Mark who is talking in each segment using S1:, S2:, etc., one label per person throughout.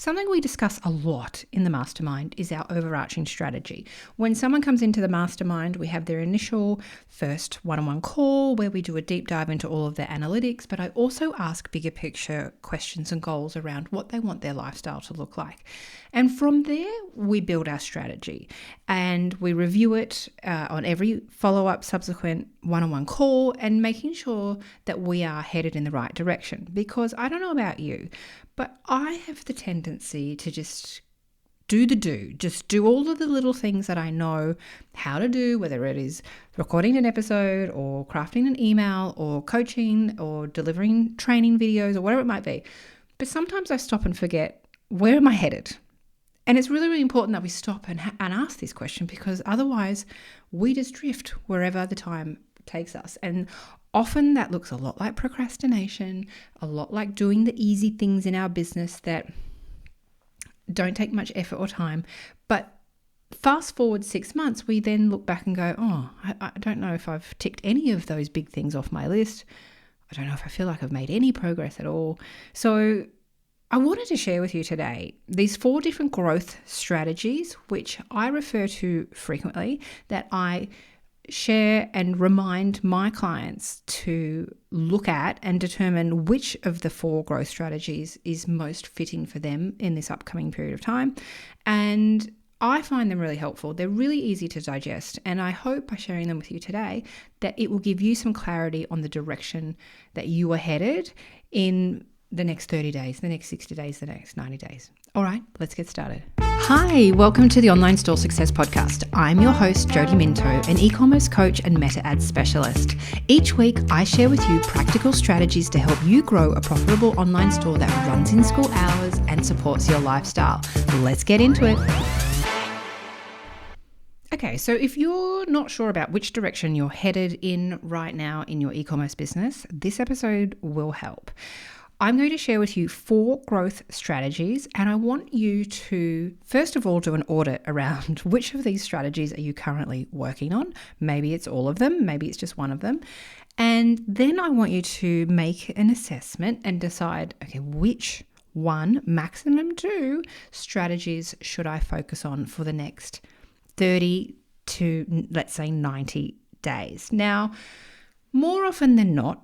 S1: Something we discuss a lot in the mastermind is our overarching strategy. When someone comes into the mastermind, we have their initial first one-on-one call where we do a deep dive into all of their analytics, but I also ask bigger picture questions and goals around what they want their lifestyle to look like. And from there, we build our strategy and we review it on every follow-up subsequent one-on-one call and making sure that we are headed in the right direction. Because I don't know about you, but I have the tendency to just do all of the little things that I know how to do, whether it is recording an episode or crafting an email or coaching or delivering training videos or whatever it might be. But sometimes I stop and forget, where am I headed? And it's really, really important that we stop and ask this question, because otherwise we just drift wherever the time takes us. And often that looks a lot like procrastination, a lot like doing the easy things in our business that don't take much effort or time. But fast forward 6 months, we then look back and go, I don't know if I've ticked any of those big things off my list. I don't know if I feel like I've made any progress at all. So I wanted to share with you today these 4 different growth strategies, which I refer to frequently, that I share and remind my clients to look at and determine which of the 4 growth strategies is most fitting for them in this upcoming period of time. And I find them really helpful. They're really easy to digest. And I hope by sharing them with you today that it will give you some clarity on the direction that you are headed in the next 30 days, the next 60 days, the next 90 days. All right, let's get started. Hi, welcome to the Online Store Success Podcast. I'm your host, Jody Minto, an e-commerce coach and meta ads specialist. Each week, I share with you practical strategies to help you grow a profitable online store that runs in school hours and supports your lifestyle. Let's get into it. Okay, so if you're not sure about which direction you're headed in right now in your e-commerce business, this episode will help. I'm going to share with you 4 growth strategies, and I want you to, first of all, do an audit around which of these strategies are you currently working on. Maybe it's all of them, maybe it's just one of them. And then I want you to make an assessment and decide, okay, which one, maximum 2 strategies should I focus on for the next 30 to, let's say, 90 days. Now, more often than not,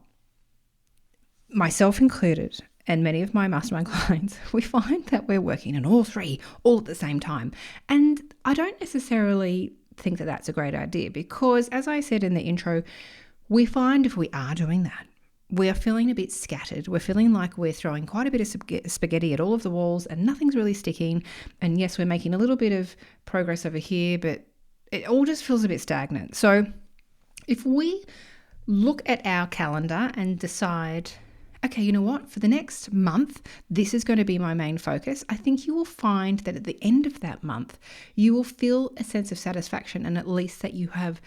S1: myself included, and many of my mastermind clients, we find that we're working on all 3 all at the same time. And I don't necessarily think that that's a great idea, because as I said in the intro, we find if we are doing that, we are feeling a bit scattered. We're feeling like we're throwing quite a bit of spaghetti at all of the walls and nothing's really sticking. And yes, we're making a little bit of progress over here, but it all just feels a bit stagnant. So if we look at our calendar and decide, okay, you know what? For the next month, this is going to be my main focus. I think you will find that at the end of that month, you will feel a sense of satisfaction, and at least that you have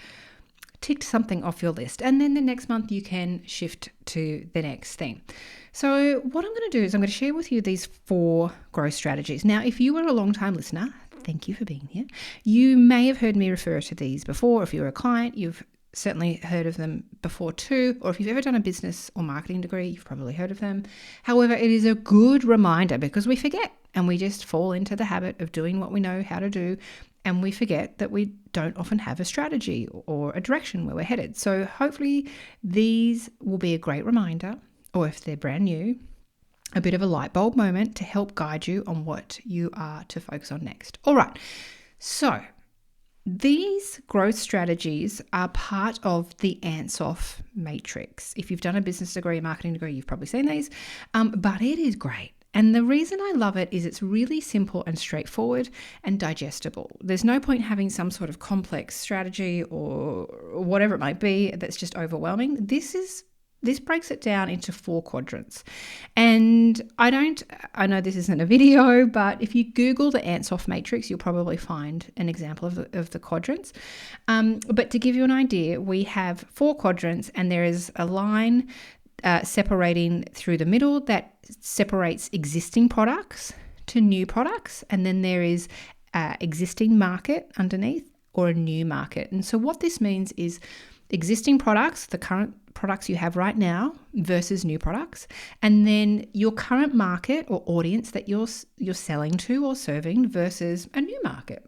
S1: ticked something off your list. And then the next month you can shift to the next thing. So what I'm going to do is I'm going to share with you these 4 growth strategies. Now, if you are a long-time listener, thank you for being here. You may have heard me refer to these before. If you're a client, you've certainly heard of them before too, or if you've ever done a business or marketing degree, you've probably heard of them. However, it is a good reminder, because we forget and we just fall into the habit of doing what we know how to do, and we forget that we don't often have a strategy or a direction where we're headed. So hopefully these will be a great reminder, or if they're brand new, a bit of a light bulb moment to help guide you on what you are to focus on next. All right, so these growth strategies are part of the Ants-Off matrix. If you've done a business degree, a marketing degree, you've probably seen these, but it is great. And the reason I love it is it's really simple and straightforward and digestible. There's no point having some sort of complex strategy or whatever it might be that's just overwhelming. This breaks it down into 4 quadrants. And I know this isn't a video, but if you Google the Ants-Off matrix, you'll probably find an example of the quadrants. But to give you an idea, we have 4 quadrants, and there is a line separating through the middle that separates existing products to new products. And then there is existing market underneath, or a new market. And so what this means is existing products, the current products you have right now versus new products, and then your current market or audience that you're selling to or serving versus a new market.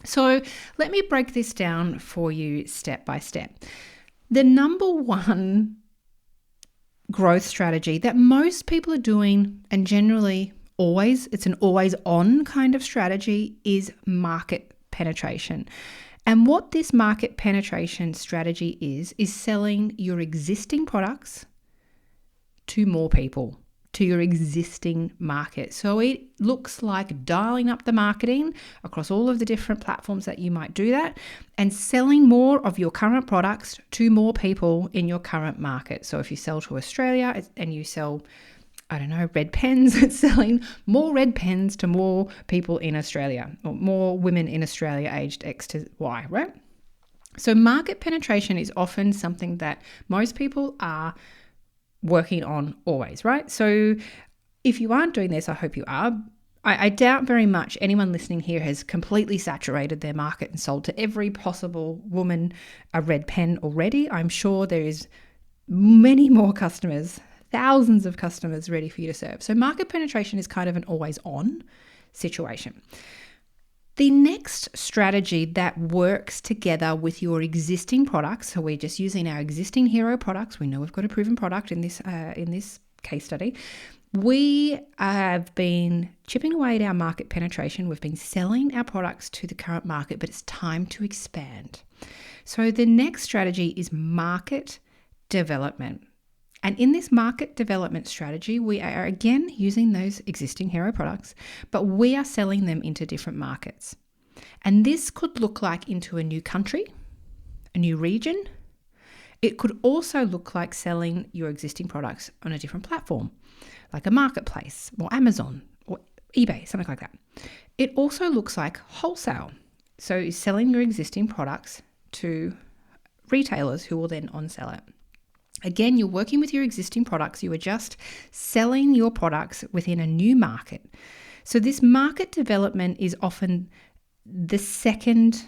S1: So let me break this down for you step by step. The number one growth strategy that most people are doing, and generally it's an always on kind of strategy, is market penetration. And what this market penetration strategy is selling your existing products to more people, to your existing market. So it looks like dialing up the marketing across all of the different platforms that you might do that, and selling more of your current products to more people in your current market. So if you sell to Australia and you sell, red pens, it's selling more red pens to more people in Australia, or more women in Australia aged X to Y, right? So market penetration is often something that most people are working on always, right? So if you aren't doing this, I hope you are. I doubt very much anyone listening here has completely saturated their market and sold to every possible woman a red pen already. I'm sure there is many more customers, thousands of customers ready for you to serve. So market penetration is kind of an always on situation. The next strategy that works together with your existing products, so we're just using our existing hero products. We know we've got a proven product in this case study. We have been chipping away at our market penetration. We've been selling our products to the current market, but it's time to expand. So the next strategy is market development. And in this market development strategy, we are again using those existing hero products, but we are selling them into different markets. And this could look like into a new country, a new region. It could also look like selling your existing products on a different platform, like a marketplace or Amazon or eBay, something like that. It also looks like wholesale. So selling your existing products to retailers who will then on-sell it. Again, you're working with your existing products. You are just selling your products within a new market. So this market development is often the second,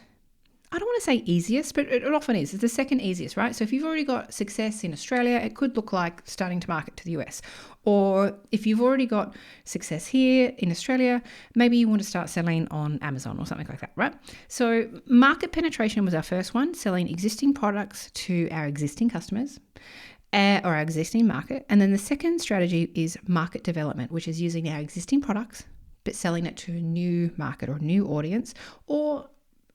S1: I don't want to say easiest, but it often is. It's the second easiest, right? So if you've already got success in Australia, it could look like starting to market to the US. Or if you've already got success here in Australia, maybe you want to start selling on Amazon or something like that, right? So market penetration was our first one, selling existing products to our existing customers or our existing market. And then the second strategy is market development, which is using our existing products, but selling it to a new market or a new audience, or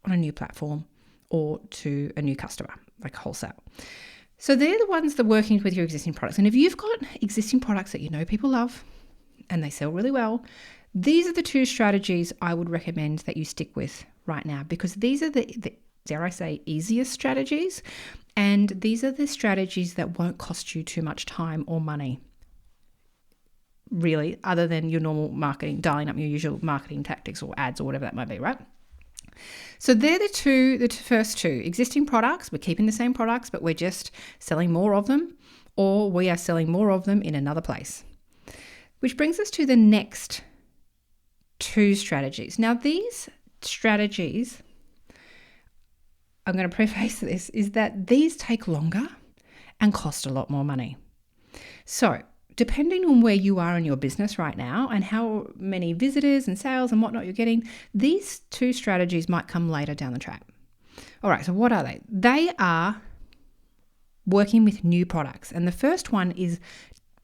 S1: on a new platform, or to a new customer, like wholesale. So they're the ones that are working with your existing products. And if you've got existing products that you know people love and they sell really well, these are the two strategies I would recommend that you stick with right now, because these are the dare I say, easiest strategies. And these are the strategies that won't cost you too much time or money, really, other than your normal marketing, dialing up your usual marketing tactics or ads or whatever that might be, right? So they're the first two. Existing products, we're keeping the same products, but we're just selling more of them, or we are selling more of them in another place. Which brings us to the next two strategies. Now, these strategies, I'm going to preface this, is that these take longer and cost a lot more money. So depending on where you are in your business right now and how many visitors and sales and whatnot you're getting, these two strategies might come later down the track. All right, so what are they? They are working with new products. And the first one is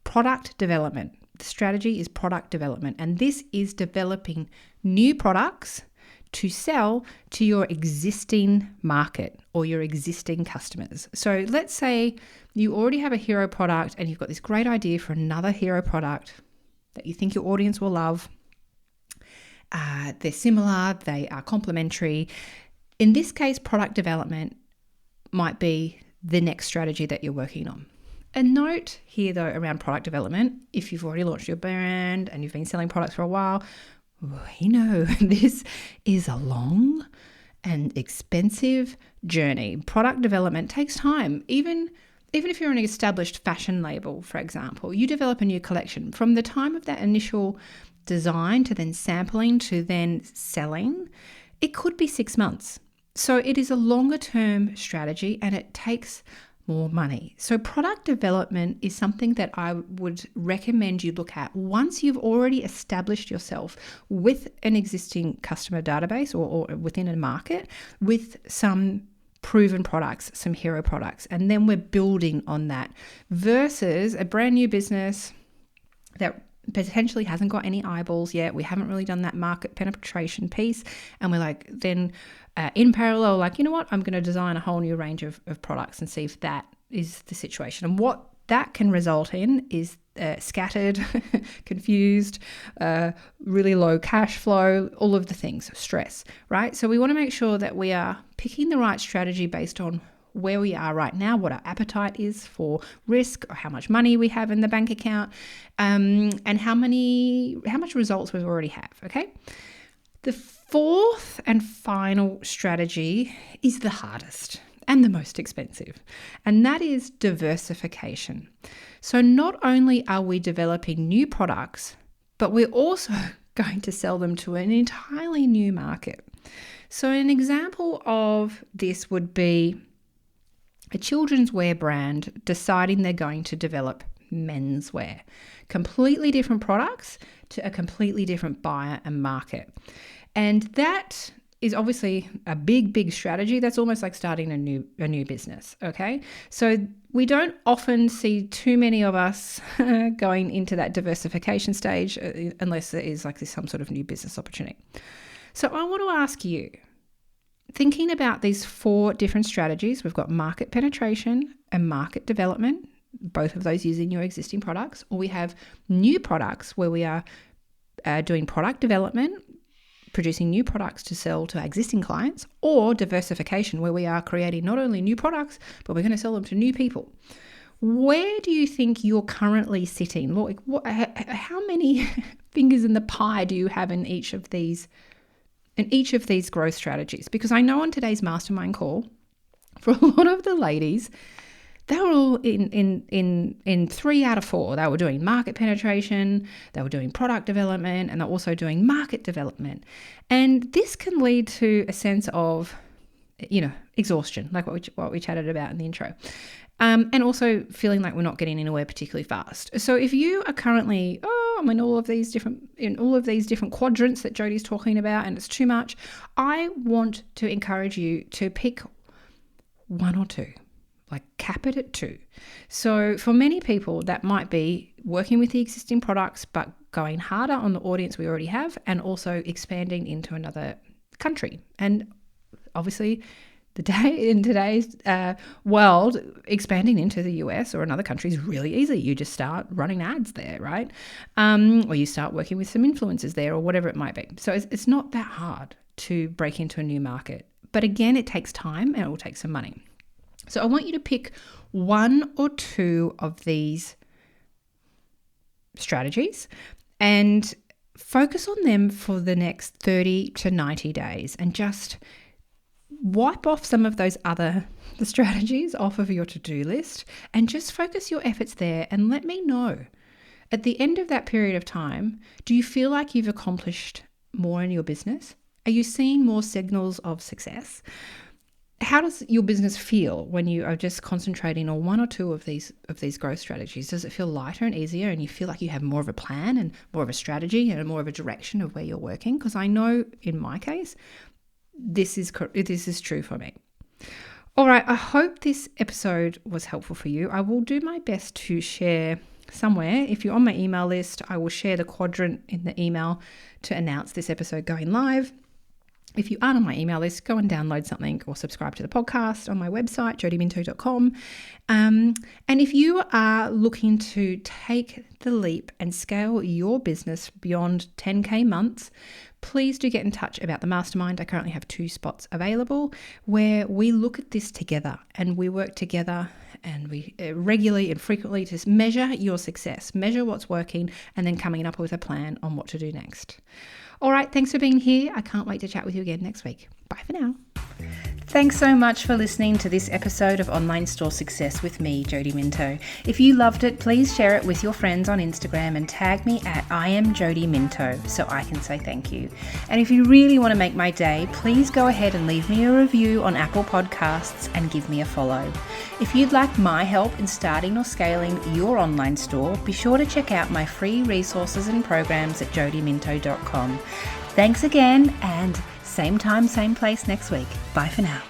S1: product development. The strategy is product development. And this is developing new products to sell to your existing market or your existing customers. So let's say you already have a hero product and you've got this great idea for another hero product that you think your audience will love. They're similar, they are complementary. In this case, product development might be the next strategy that you're working on. A note here though around product development, if you've already launched your brand and you've been selling products for a while, we know this is a long and expensive journey. Product development takes time. Even if you're an established fashion label, for example, you develop a new collection. From the time of that initial design to then sampling to then selling, it could be 6 months. So it is a longer term strategy and it takes more money. So product development is something that I would recommend you look at once you've already established yourself with an existing customer database or within a market with some proven products, some hero products, and then we're building on that versus a brand new business that potentially hasn't got any eyeballs yet. We haven't really done that market penetration piece. And we're like, then in parallel, like, you know what, I'm going to design a whole new range of products and see if that is the situation. And what that can result in is scattered, confused, really low cash flow, all of the things, stress, right? So we want to make sure that we are picking the right strategy based on where we are right now, what our appetite is for risk, or how much money we have in the bank account, and how much results we already have, okay? The fourth and final strategy is the hardest and the most expensive, and that is diversification. So not only are we developing new products, but we're also going to sell them to an entirely new market. So an example of this would be a children's wear brand deciding they're going to develop menswear. Completely different products to a completely different buyer and market. And that is obviously a big strategy. That's almost like starting a new business, okay? So we don't often see too many of us going into that diversification stage unless there is like some sort of new business opportunity. So I want to ask you, thinking about these 4 different strategies, we've got market penetration and market development, both of those using your existing products, or we have new products where we are doing product development, producing new products to sell to our existing clients, or diversification where we are creating not only new products, but we're going to sell them to new people. Where do you think you're currently sitting? How many fingers in the pie do you have in each of these growth strategies? Because I know on today's mastermind call, for a lot of the ladies, they were all in 3 out of 4. They were doing market penetration, they were doing product development, and they're also doing market development. And this can lead to a sense of, exhaustion, like what we chatted about in the intro. And also feeling like we're not getting anywhere particularly fast. So if you are currently, I'm in all of these different quadrants that Jodie's talking about, and it's too much, I want to encourage you to pick 1 or 2. Like cap it at 2. So for many people, that might be working with the existing products, but going harder on the audience we already have, and also expanding into another country. And obviously, in today's world, expanding into the US or another country is really easy. You just start running ads there, right? Or you start working with some influencers there, or whatever it might be. So it's not that hard to break into a new market. But again, it takes time and it will take some money. So I want you to pick 1 or 2 of these strategies and focus on them for the next 30 to 90 days and just wipe off some of those the strategies off of your to-do list and just focus your efforts there, and let me know at the end of that period of time, do you feel like you've accomplished more in your business? Are you seeing more signals of success? How does your business feel when you are just concentrating on 1 or 2 of these growth strategies? Does it feel lighter and easier, and you feel like you have more of a plan and more of a strategy and more of a direction of where you're working? Because I know in my case, this is true for me. All right, I hope this episode was helpful for you. I will do my best to share somewhere. If you're on my email list, I will share the quadrant in the email to announce this episode going live. If you aren't on my email list, go and download something or subscribe to the podcast on my website, jodieminto.com. And if you are looking to take the leap and scale your business beyond 10K months, please do get in touch about the mastermind. I currently have 2 spots available where we look at this together and we work together, and we regularly and frequently to measure your success, measure what's working, and then coming up with a plan on what to do next. All right, thanks for being here. I can't wait to chat with you again next week. Bye for now. Thanks so much for listening to this episode of Online Store Success with me, Jody Minto. If you loved it, please share it with your friends on Instagram and tag me at @IamJodyMinto so I can say thank you. And if you really want to make my day, please go ahead and leave me a review on Apple Podcasts and give me a follow. If you'd like my help in starting or scaling your online store, be sure to check out my free resources and programs at jodyminto.com. Thanks again, and same time, same place next week. Bye for now.